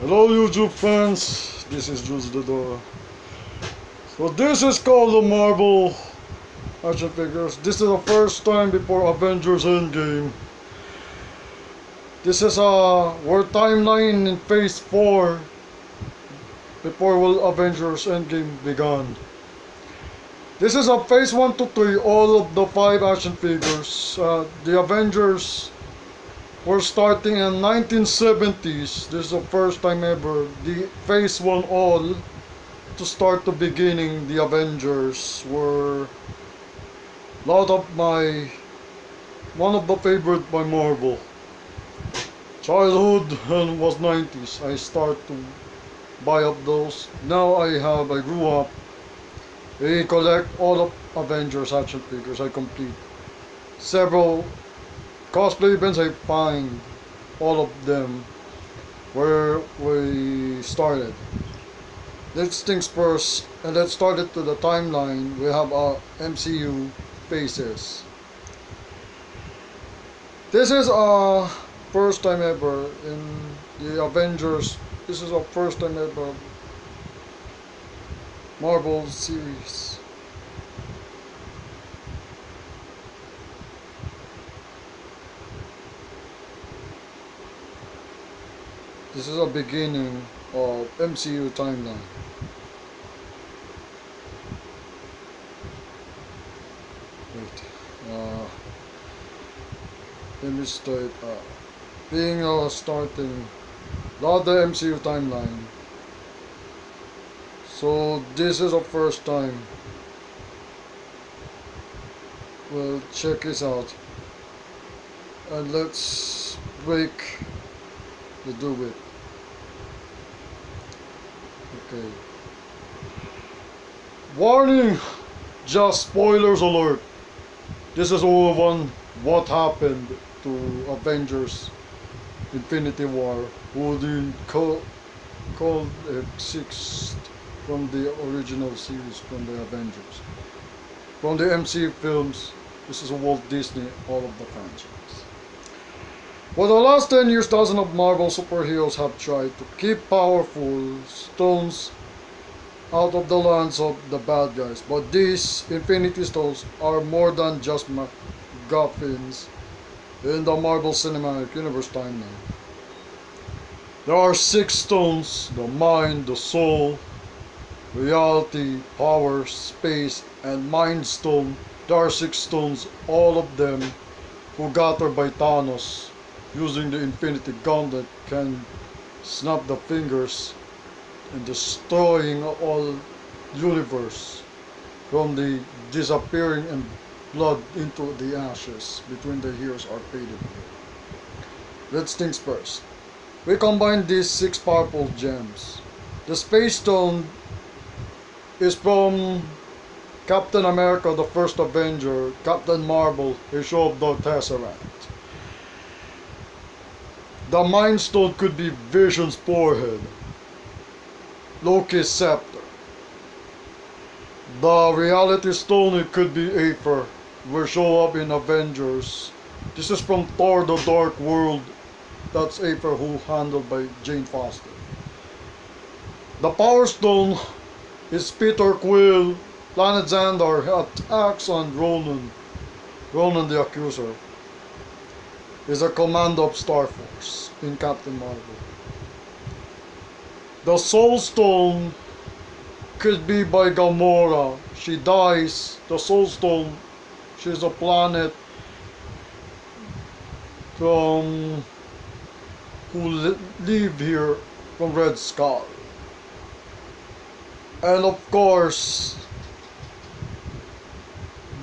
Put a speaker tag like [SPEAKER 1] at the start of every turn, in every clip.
[SPEAKER 1] Hello YouTube fans, this is Jules the Door. So this is called the Marvel action figures. This is the first time before Avengers Endgame. This is our timeline in phase 4 before Avengers Endgame began. This is a phase 1 to 3, all of the 5 action figures. The Avengers were starting in 1970s. This is the first time ever. The phase 1 all to start the beginning, the Avengers were one of the favorite by Marvel. Childhood and was 90s. I start to buy up those. Now I grew up. I collect all of Avengers action figures. I complete several cosplay events. I find all of them where we started. Let's things first, and let's start it to the timeline. We have our MCU phases. This is our first time ever in the Avengers. This is our first time ever Marvel series. This is a beginning of MCU timeline. Wait, let me start being starting not the MCU timeline. So this is the first time. Well, check this out, and let's break the do it. Okay. Warning! Just spoilers alert. This is all one what happened to Avengers Infinity War, who didn't call sixth from the original series from the Avengers. From the MCU films, this is Walt Disney, all of the franchise. For the last 10 years, dozens of Marvel superheroes have tried to keep powerful stones out of the lands of the bad guys. But these Infinity Stones are more than just MacGuffins in the Marvel Cinematic Universe timeline. There are 6 stones: the mind, the soul, reality, power, space, and mind stone. There are 6 stones, all of them who gathered by Thanos using the Infinity Gauntlet can snap the fingers and destroying all universe from the disappearing and blood into the ashes between the heroes are faded. Let's think first. We combine these 6 powerful gems. The Space Stone is from Captain America, the first Avenger, Captain Marvel, he showed the Tesseract. The Mind Stone could be Vision's forehead, Loki's scepter. The Reality Stone, it could be Aether, will show up in Avengers. This is from Thor: The Dark World. That's Aether, who handled by Jane Foster. The Power Stone is Peter Quill. Planet Xandar attacks on Ronan. Ronan the Accuser is a commando of Star Force in Captain Marvel. The Soul Stone could be by Gamora. She dies. The Soul Stone, she's a planet from who live here from Red Skull. And of course,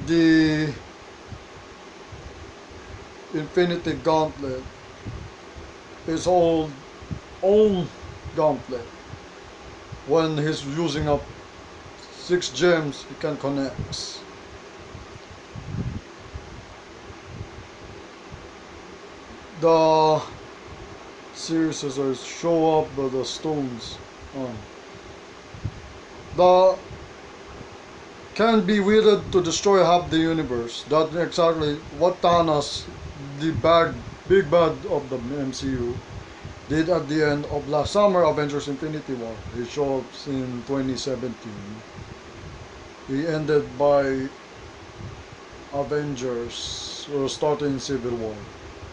[SPEAKER 1] the Infinity Gauntlet is own gauntlet. When he's using up 6 gems, he can connect. The series are show up the stones on. The can be wielded to destroy half the universe. That's exactly what Thanos, the big bad of the MCU, did at the end of last summer, Avengers Infinity War. He showed up in 2017. He ended by Avengers, starting Civil War.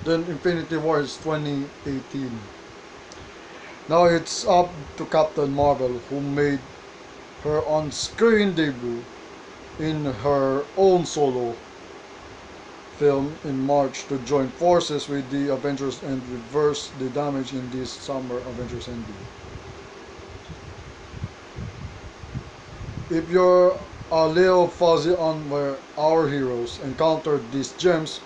[SPEAKER 1] Then Infinity War is 2018. Now it's up to Captain Marvel, who made her on-screen debut in her own solo film in March to join forces with the Avengers and reverse the damage in this summer Avengers Endgame. If you're a little fuzzy on where our heroes encountered these gems,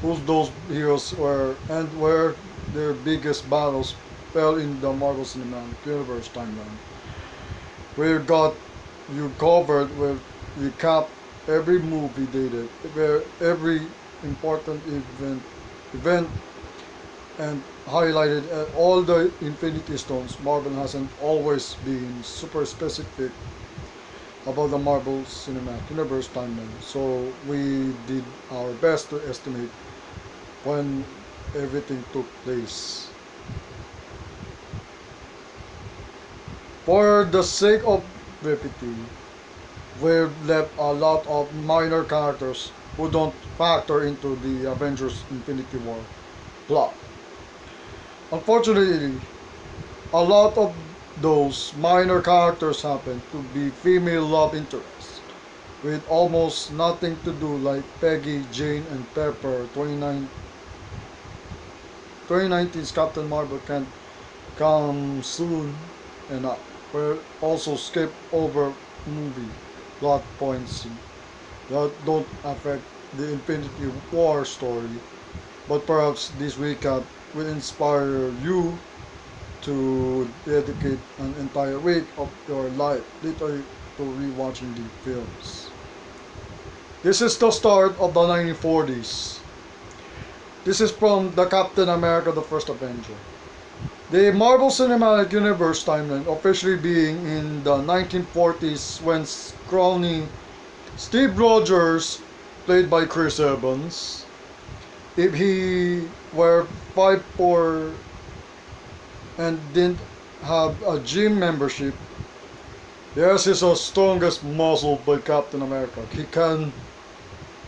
[SPEAKER 1] who those heroes were, and where their biggest battles fell in the Marvel Cinematic Universe timeline, we got you covered with recap every movie they did, where every important event and highlighted all the Infinity Stones. Marvel hasn't always been super specific about the Marvel Cinematic Universe timeline, so we did our best to estimate when everything took place. For the sake of brevity, we've left a lot of minor characters who don't factor into the Avengers Infinity War plot. Unfortunately, a lot of those minor characters happen to be female love interests with almost nothing to do, like Peggy, Jane, and Pepper. 2019's Captain Marvel can't come soon enough. We'll also skip over movie plot points that don't affect the Infinity War story, but perhaps this recap will inspire you to dedicate an entire week of your life literally to rewatching the films. This is the start of the 1940s. This is from the Captain America the First Avenger. The Marvel Cinematic Universe timeline officially being in the 1940s when scrawny Steve Rogers, played by Chris Evans, if he were 5'4" and didn't have a gym membership, yes, he's the strongest muscle by Captain America. He can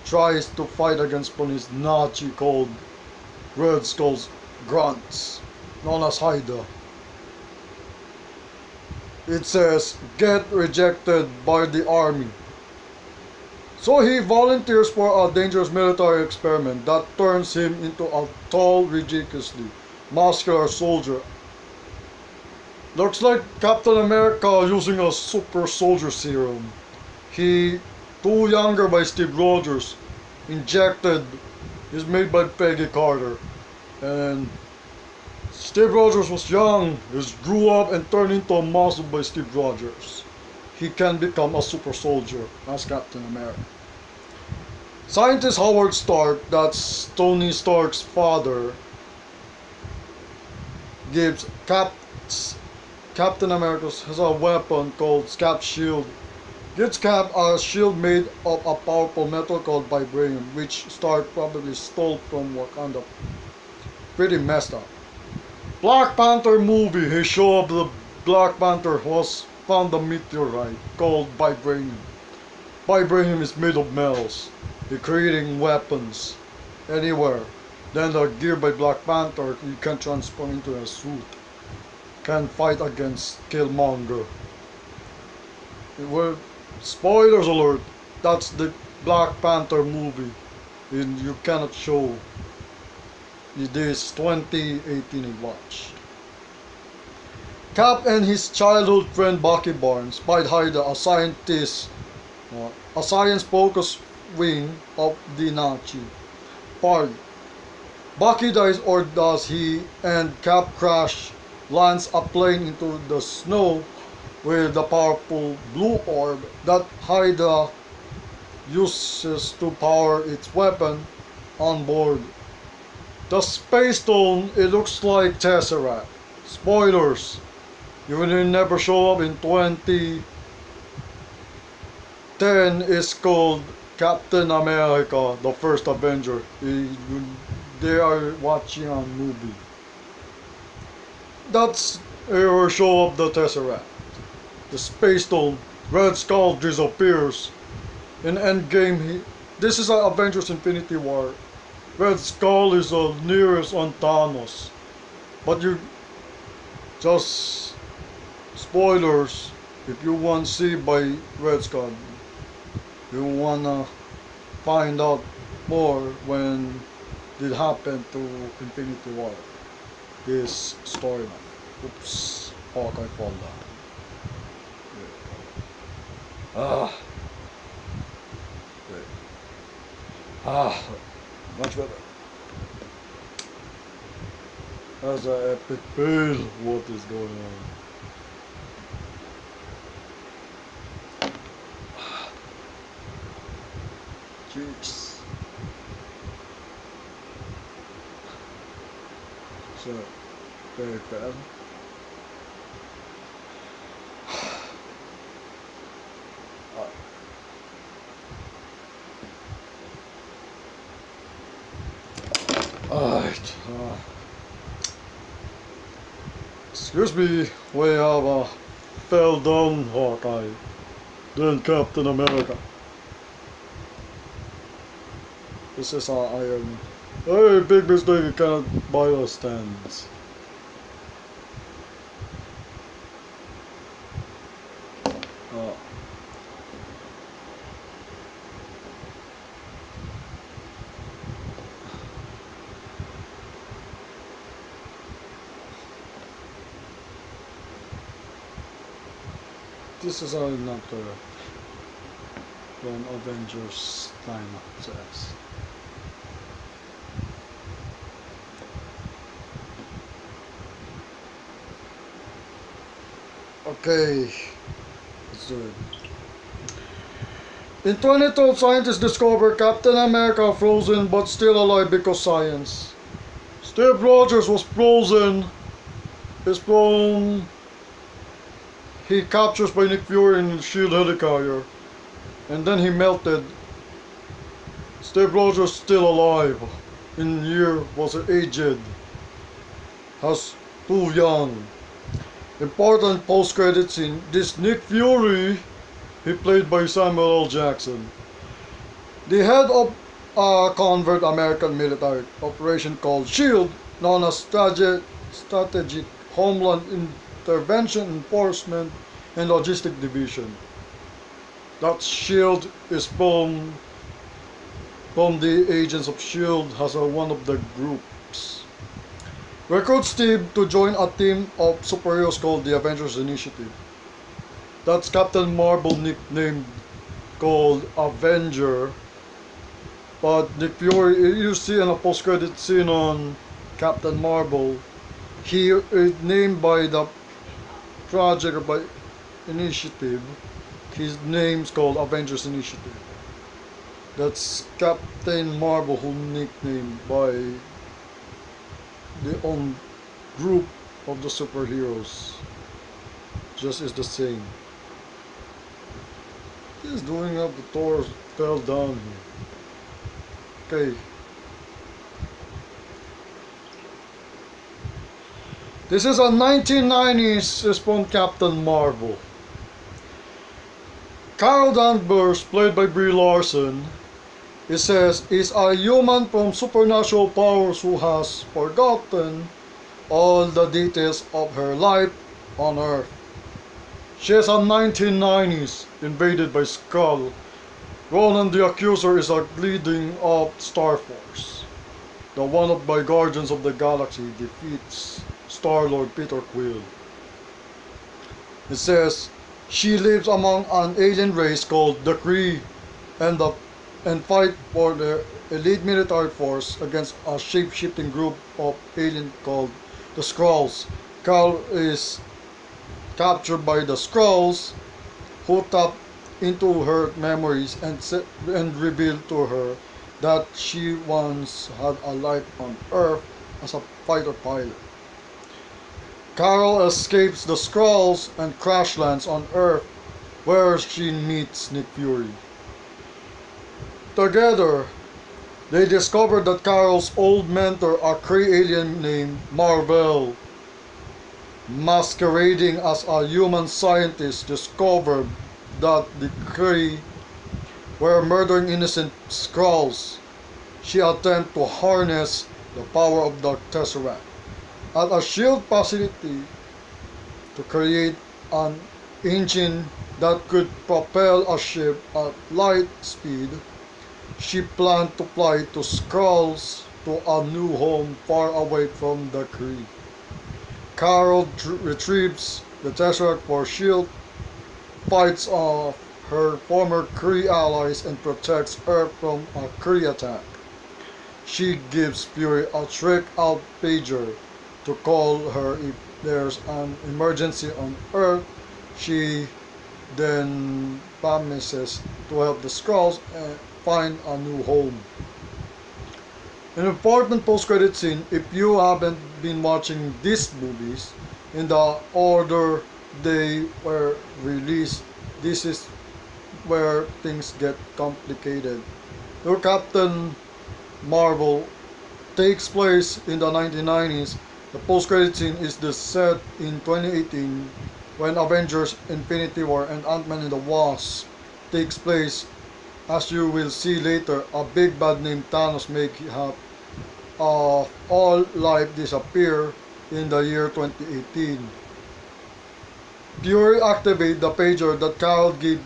[SPEAKER 1] tries to fight against police Nazi called Red Skull's grunts, known as Haida. It says, get rejected by the army. So he volunteers for a dangerous military experiment that turns him into a tall, ridiculously muscular soldier. Looks like Captain America using a super soldier serum. He, too younger by Steve Rogers, injected, is made by Peggy Carter. And Steve Rogers was young, he grew up and turned into a muscle by Steve Rogers. He can become a super soldier as Captain America. Scientist Howard Stark, that's Tony Stark's father, gives Captain America has a weapon called Cap's Shield. Gives Cap a shield made of a powerful metal called vibranium, which Stark probably stole from Wakanda. Pretty messed up. Black Panther movie, he showed the Black Panther was found a meteorite called vibranium. Vibranium is made of metals. You're creating weapons anywhere. Then the gear by Black Panther, you can transform into a suit. Can fight against Killmonger. Well, spoilers alert, that's the Black Panther movie. And you cannot show. It is 2018 in watch. Cap and his childhood friend Bucky Barnes fight Haida, a scientist, a science-focused wing of the Nazi Party. Bucky dies, or does he, and Cap lands a plane into the snow with the powerful blue orb that Haida uses to power its weapon on board. The Space Stone, it looks like Tesseract. Spoilers, even if it never show up in 2010, is called Captain America, the First Avenger. They are watching a movie. That's a show of the Tesseract. The Space Stone, Red Skull disappears. In Endgame, this is Avengers Infinity War. Red Skull is the nearest on Thanos. But you just spoilers if you want to see by Red Skull. You wanna find out more when it happened to Infinity War. This storyline. Oops, Hawkeye fall down. Ah, wait. Ah, much better. That's an epic fail. What is going on? Jeez. So, very bad. Alright. Excuse me, we have a fell down Hawkeye, then Captain America. This is our Iron. Hey, big mistake, you cannot buy our stands. This is not correct. When Avengers lineup says. Okay, let's do it. In 2012, scientists discovered Captain America frozen but still alive because science. Steve Rogers was frozen. He captures by Nick Fury in SHIELD helicarrier, and then he melted. Steve Rogers still alive. In year was aged. Has too young. Important post-credit scene. This Nick Fury, he played by Samuel L. Jackson. The head of a covert American military operation called SHIELD, known as Strategic Homeland Intervention Enforcement and Logistic Division. That SHIELD is from the agents of SHIELD as one of the groups. Recruit Steve to join a team of superheroes called the Avengers Initiative. That's Captain Marvel nicknamed called Avenger. But Nick Fury, you see in a post-credit scene on Captain Marvel, he is named by the project or by initiative. His name's called Avengers Initiative. That's Captain Marvel who nicknamed by the own group of the superheroes. Just is the same. He's doing up the Thor fell down here. Okay. This is a 1990s from Captain Marvel. Carol Danvers, played by Brie Larson, it says, is a human from supernatural powers who has forgotten all the details of her life on Earth. She is a 1990s, invaded by Skrull. Ronan the Accuser is a leading of Star Force. The one of by Guardians of the Galaxy defeats Star-Lord Peter Quill. It says, she lives among an alien race called the Kree and fight for the elite military force against a shape-shifting group of aliens called the Skrulls. Carl is captured by the Skrulls, who tap into her memories and reveal to her that she once had a life on Earth as a fighter pilot. Carol escapes the Skrulls and crash lands on Earth, where she meets Nick Fury. Together, they discover that Carol's old mentor, a Kree alien named Marvel, masquerading as a human scientist, discovered that the Kree were murdering innocent Skrulls. She attempted to harness the power of the Tesseract at a shield facility to create an engine that could propel a ship at light speed. She planned to fly to Skrulls to a new home far away from the Kree. Carol retrieves the Tesseract for S.H.I.E.L.D., fights off her former Kree allies, and protects Earth from a Kree attack. She gives Fury a trick-out pager to call her if there's an emergency on Earth. She then promises to help the Skrulls find a new home. An important post-credit scene, if you haven't been watching these movies in the order they were released, this is where things get complicated. Your Captain Marvel takes place in the 1990s. The post-credit scene is the set in 2018 when Avengers Infinity War and Ant-Man and the Wasp takes place. As you will see later, a big bad named Thanos make all life disappear in the year 2018. Fury activated the pager that Carol gave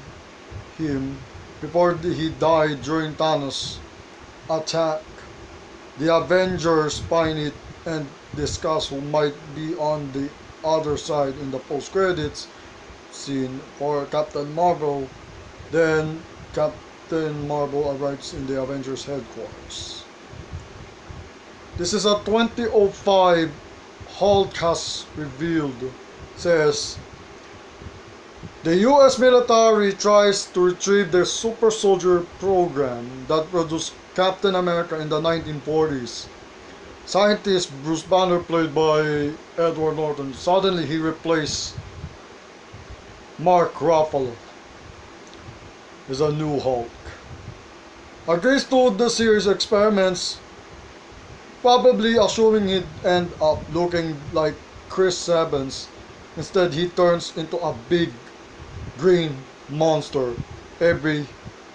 [SPEAKER 1] him before he died during Thanos' attack. The Avengers find it and discuss who might be on the other side in the post-credits scene for Captain Marvel. Then Captain Marvel arrives in the Avengers headquarters. This is a 2005 Hulk has revealed, says the US military tries to retrieve their super soldier program that produced Captain America in the 1940s. Scientist Bruce Banner, played by Edward Norton, suddenly he replaced Mark Ruffalo as a new Hulk. Agrees to the series experiments, probably assuming he'd end up looking like Chris Evans. Instead, he turns into a big green monster every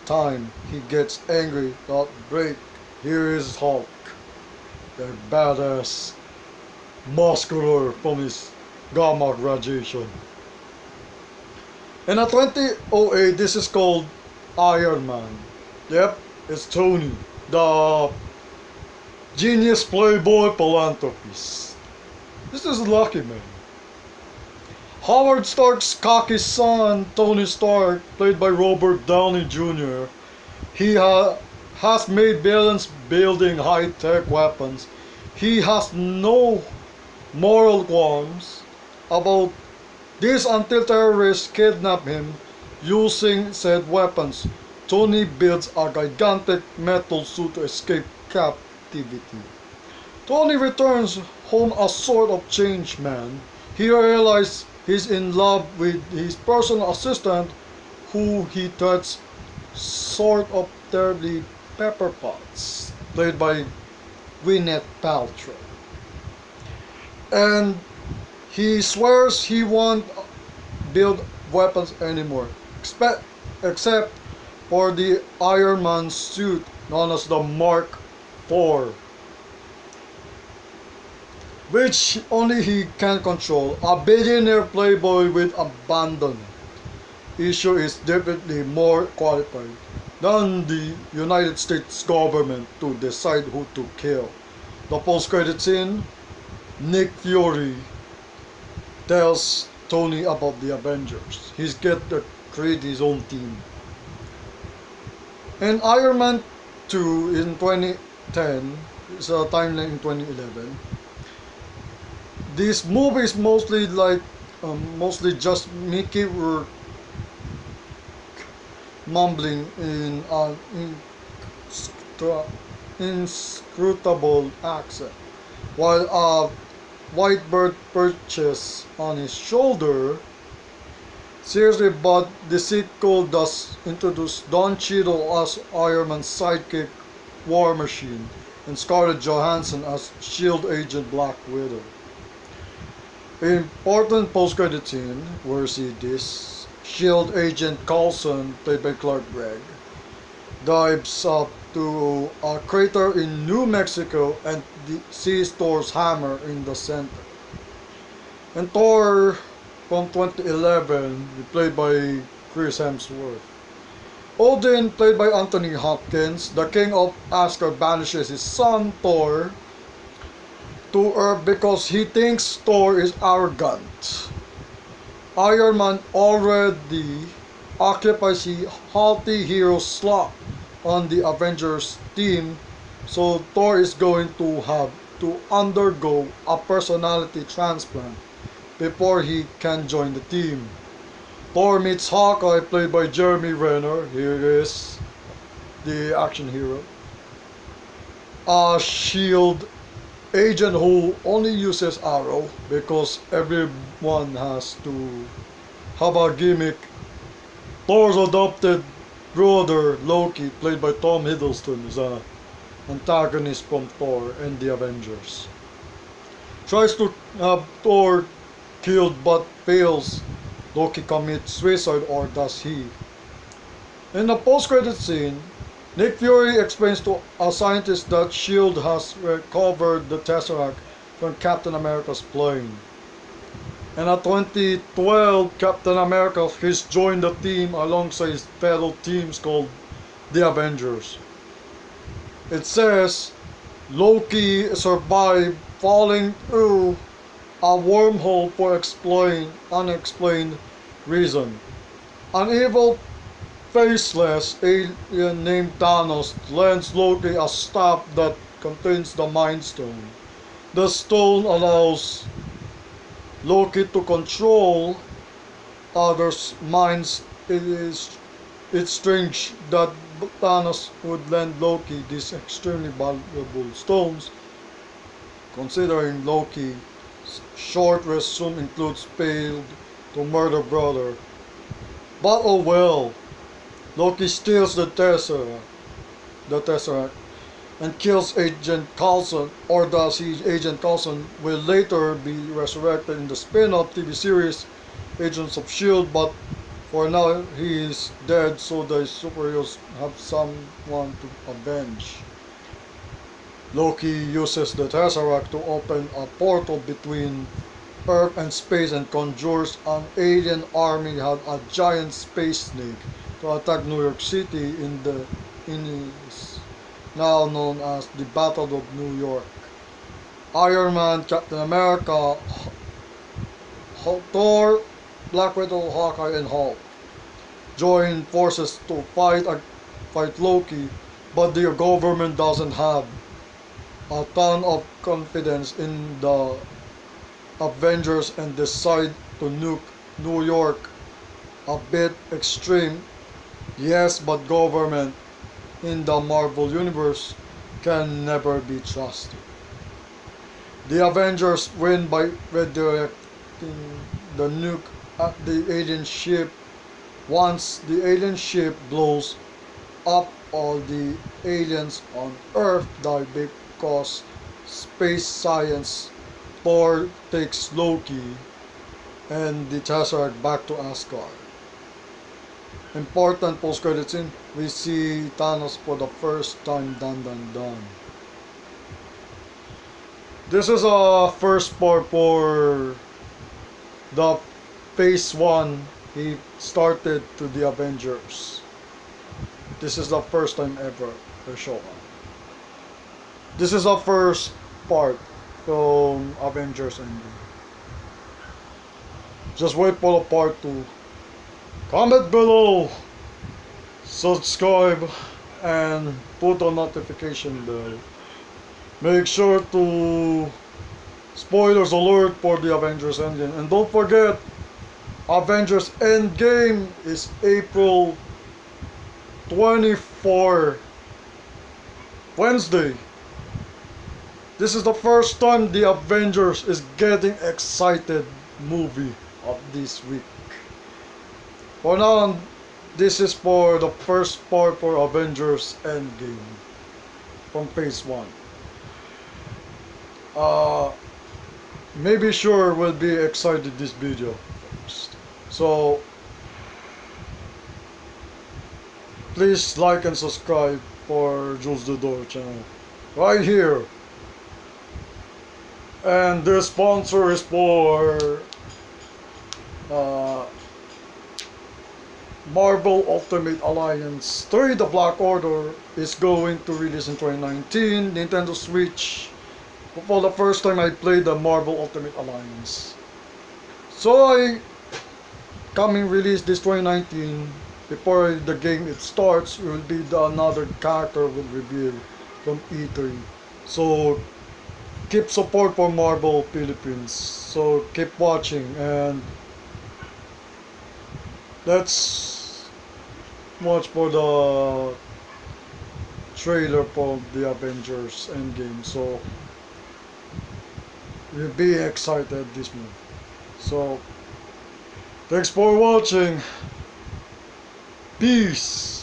[SPEAKER 1] time he gets angry. Not break. Here is Hulk, the badass, muscular from his gamma radiation. In a 2008, this is called Iron Man. Yep, it's Tony, the genius playboy philanthropist. This is Lucky Man. Howard Stark's cocky son, Tony Stark, played by Robert Downey Jr., he has made billions building high-tech weapons. He has no moral qualms about this until terrorists kidnap him using said weapons. Tony builds a gigantic metal suit to escape captivity. Tony returns home a sort of changed man. He realizes he's in love with his personal assistant, who he threats sort of terribly Pepper Potts, played by Gwyneth Paltrow. And he swears he won't build weapons anymore, except for the Iron Man suit known as the Mark IV, which only he can control. A billionaire playboy with abandon issue is definitely more qualified than the United States government to decide who to kill. The post-credit scene, Nick Fury tells Tony about the Avengers. He's get to create his own team. And Iron Man 2 in 2010 is a timeline in 2011. This movie is mostly mostly just Mickey Rourke mumbling in an inscrutable accent, while a white bird perches on his shoulder. Seriously, but the sequel does introduce Don Cheadle as Iron Man's sidekick War Machine and Scarlett Johansson as S.H.I.E.L.D. agent Black Widow. Important post-credit scene where we see this Shield agent Coulson, played by Clark Gregg, dives up to a crater in New Mexico and sees Thor's hammer in the center. And Thor from 2011, played by Chris Hemsworth. Odin, played by Anthony Hopkins, the king of Asgard, banishes his son Thor to Earth because he thinks Thor is arrogant. Iron Man already occupies a healthy hero slot on the Avengers team, so Thor is going to have to undergo a personality transplant before he can join the team. Thor meets Hawkeye, played by Jeremy Renner. Here is the action hero. A shield agent who only uses arrow because everyone has to have a gimmick. Thor's adopted brother Loki, played by Tom Hiddleston, is an antagonist from Thor and the Avengers. Tries to have Thor killed but fails. Loki commits suicide, or does he? In the post-credit scene, Nick Fury explains to a scientist that S.H.I.E.L.D. has recovered the Tesseract from Captain America's plane. And at 2012, Captain America has joined the team alongside his fellow teams called the Avengers. It says Loki survived falling through a wormhole for unexplained reason. An evil faceless alien named Thanos lends Loki a staff that contains the Mind Stone. The stone allows Loki to control others' minds. It's strange that Thanos would lend Loki these extremely valuable stones, considering Loki's short resume includes failed to murder brother. But oh well, Loki steals the Tesseract, and kills Agent Coulson, or does he? Agent Coulson will later be resurrected in the spin-off TV series Agents of S.H.I.E.L.D., but for now he is dead, so the superheroes have someone to avenge. Loki uses the Tesseract to open a portal between Earth and space and conjures an alien army had a giant space snake to attack New York City in is now known as the Battle of New York. Iron Man, Captain America, Thor, Black Widow, Hawkeye, and Hulk join forces to fight Loki, but the government doesn't have a ton of confidence in the Avengers and decide to nuke New York. A bit extreme, yes, but government in the Marvel Universe can never be trusted. The Avengers win by redirecting the nuke at the alien ship. Once the alien ship blows up, all the aliens on Earth die because space science. Thor takes Loki and the Tesseract back to Asgard. Important post-credit scene, we see Thanos for the first time. Dun dun dun. This is a first part for the phase 1 he started to the Avengers. This is the first time ever they show up. This is the first part from Avengers Endgame. Just wait for the part 2. Comment below, subscribe, and put on notification bell. Make sure to spoilers alert for the Avengers Endgame. And don't forget, Avengers Endgame is April 24, Wednesday. This is the first time the Avengers is getting excited movie of this week. For now, this is for the first part for Avengers Endgame from phase 1. maybe sure will be excited this video first. So please like and subscribe for Jules the Door channel right here. And the sponsor is for uh, Marvel Ultimate Alliance 3. The Black Order is going to release in 2019. Nintendo Switch. For the first time I played the Marvel Ultimate Alliance. So I coming release this 2019. Before the game it starts, will be another character will reveal from E3. So keep support for Marvel Philippines. So keep watching, and let's watch for the trailer for the Avengers endgame. So we'll be excited this month. So thanks for watching. Peace.